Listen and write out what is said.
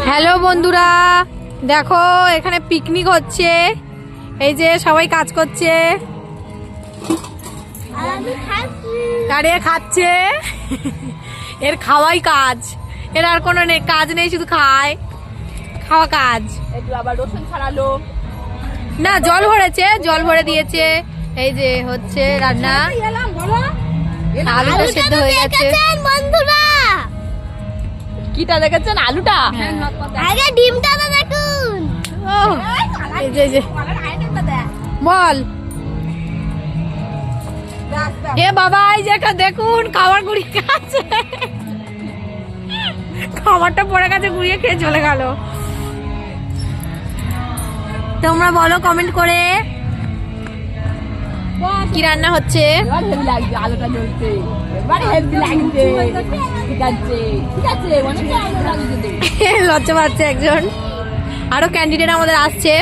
Hello বন্ধুরা, দেখো এখানে পিকনিক হচ্ছে। এই যে সবাই কাজ করছে, দাঁড়িয়ে খাচ্ছে। এর খাওয়াই কাজ, এর আর কোনো কাজ নেই, শুধু খায়, খাওয়া কাজ। একটু আবার রসুন ছাড়ালো না, জল ভরেছে, জল ভরে দিয়েছে। এই যে হচ্ছে রান্না, আলুটা সেদ্ধ হয়ে গেছে। বন্ধুরা কিটা দেখেছেন? আলুটা আগে ডিমটা তো দেখুন। ও, এই যে, এই যে, বল। এ বাবা, এই যে দেখুন খাবার গুড়িয়ে খাচ্ছে। খাবারটা পড়ে গেছে, গুড়িয়ে খেয়ে চলে গেল। তোমরা বলো কমেন্ট করে কি রান্না হচ্ছে। এবার হেভি লাগছে, আলুটা জ্বলছে, এবার হেভি লাগছে। ঠিক আছে, ঠিক আছে, অনেক আলু লাগছে। লজ্জা পাচ্ছে একজন, আরো ক্যান্ডিডেট আমাদের আসছে।